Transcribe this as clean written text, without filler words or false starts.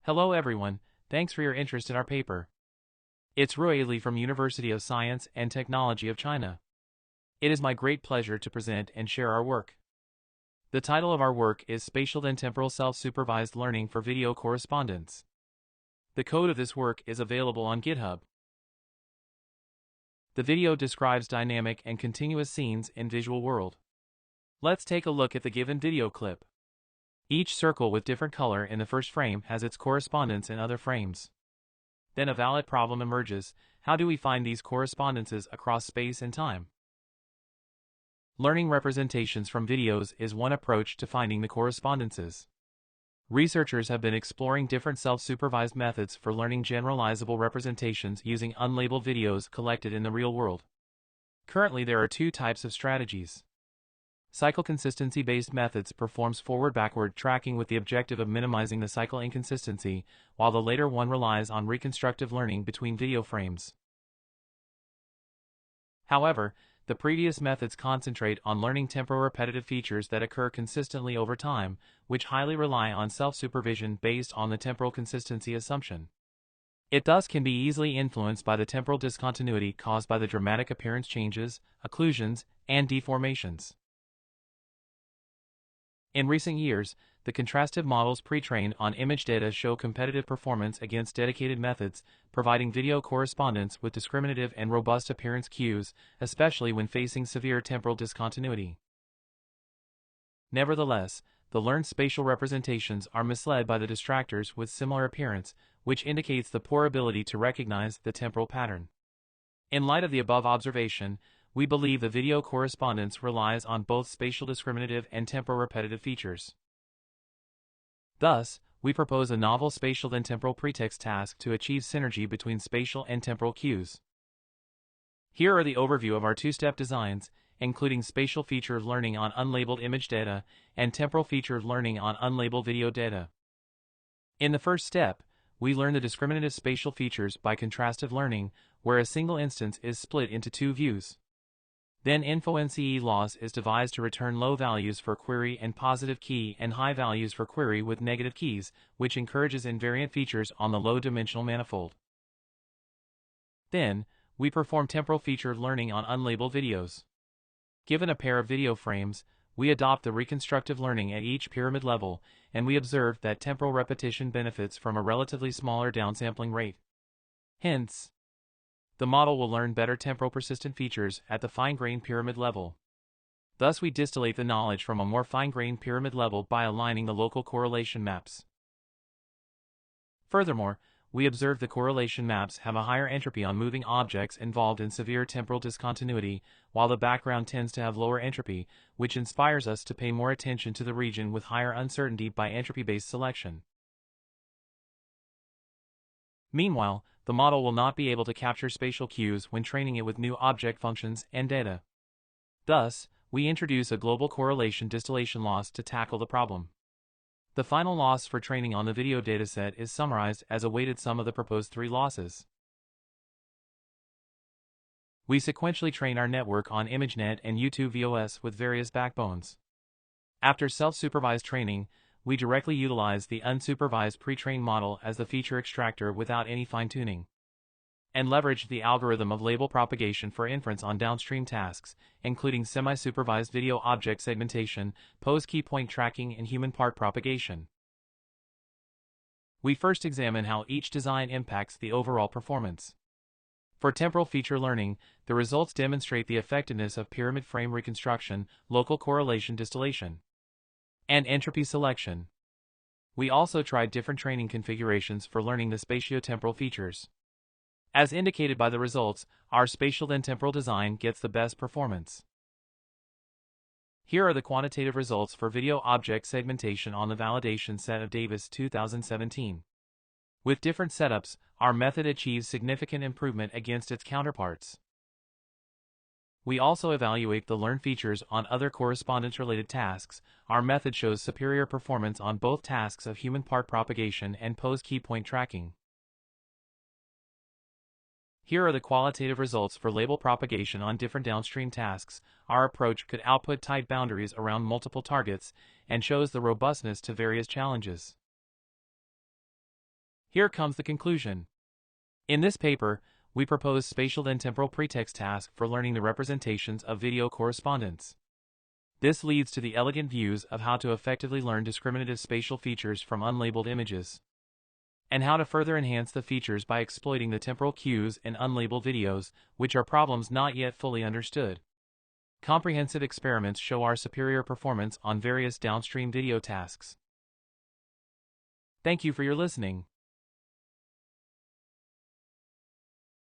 Hello everyone, thanks for your interest in our paper. It's Rui Li from University of Science and Technology of China. It is my great pleasure to present and share our work. The title of our work is Spatial-then-Temporal Self-Supervised Learning for Video Correspondence. The code of this work is available on GitHub. The video describes dynamic and continuous scenes in visual world. Let's take a look at the given video clip. Each circle with different color in the first frame has its correspondence in other frames. Then a valid problem emerges: how do we find these correspondences across space and time? Learning representations from videos is one approach to finding the correspondences. Researchers have been exploring different self-supervised methods for learning generalizable representations using unlabeled videos collected in the real world. Currently, there are two types of strategies. Cycle consistency-based methods performs forward-backward tracking with the objective of minimizing the cycle inconsistency, while the later one relies on reconstructive learning between video frames. However, the previous methods concentrate on learning temporal-repetitive features that occur consistently over time, which highly rely on self-supervision based on the temporal consistency assumption. It thus can be easily influenced by the temporal discontinuity caused by the dramatic appearance changes, occlusions, and deformations. In recent years, the contrastive models pre-trained on image data show competitive performance against dedicated methods, providing video correspondence with discriminative and robust appearance cues, especially when facing severe temporal discontinuity. Nevertheless, the learned spatial representations are misled by the distractors with similar appearance, which indicates the poor ability to recognize the temporal pattern. In light of the above observation, we believe the video correspondence relies on both spatial discriminative and temporal repetitive features. Thus, we propose a novel spatial-then-temporal pretext task to achieve synergy between spatial and temporal cues. Here are the overview of our two-step designs, including spatial feature learning on unlabeled image data and temporal feature learning on unlabeled video data. In the first step, we learn the discriminative spatial features by contrastive learning, where a single instance is split into two views. Then InfoNCE loss is devised to return low values for query and positive key and high values for query with negative keys, which encourages invariant features on the low-dimensional manifold. Then, we perform temporal feature learning on unlabeled videos. Given a pair of video frames, we adopt the reconstructive learning at each pyramid level, and we observe that temporal repetition benefits from a relatively smaller downsampling rate. Hence, the model will learn better temporal persistent features at the fine-grained pyramid level. Thus we distillate the knowledge from a more fine-grained pyramid level by aligning the local correlation maps. Furthermore, we observe the correlation maps have a higher entropy on moving objects involved in severe temporal discontinuity, while the background tends to have lower entropy, which inspires us to pay more attention to the region with higher uncertainty by entropy-based selection. Meanwhile, the model will not be able to capture spatial cues when training it with new object functions and data. Thus, we introduce a global correlation distillation loss to tackle the problem. The final loss for training on the video dataset is summarized as a weighted sum of the proposed three losses. We sequentially train our network on ImageNet and YouTube VOS with various backbones. After self-supervised training, we directly utilize the unsupervised pre-trained model as the feature extractor without any fine-tuning, and leverage the algorithm of label propagation for inference on downstream tasks, including semi-supervised video object segmentation, pose key point tracking, and human part propagation. We first examine how each design impacts the overall performance. For temporal feature learning, the results demonstrate the effectiveness of pyramid frame reconstruction, local correlation distillation, and entropy selection. We also tried different training configurations for learning the spatiotemporal features. As indicated by the results, our spatial-then-temporal design gets the best performance. Here are the quantitative results for video object segmentation on the validation set of Davis 2017. With different setups, our method achieves significant improvement against its counterparts. We also evaluate the learned features on other correspondence-related tasks. Our method shows superior performance on both tasks of human part propagation and pose key point tracking. Here are the qualitative results for label propagation on different downstream tasks. Our approach could output tight boundaries around multiple targets and shows the robustness to various challenges. Here comes the conclusion. In this paper, we propose spatial-then-temporal pretext task for learning the representations of video correspondence. This leads to the elegant views of how to effectively learn discriminative spatial features from unlabeled images, and how to further enhance the features by exploiting the temporal cues in unlabeled videos, which are problems not yet fully understood. Comprehensive experiments show our superior performance on various downstream video tasks. Thank you for your listening.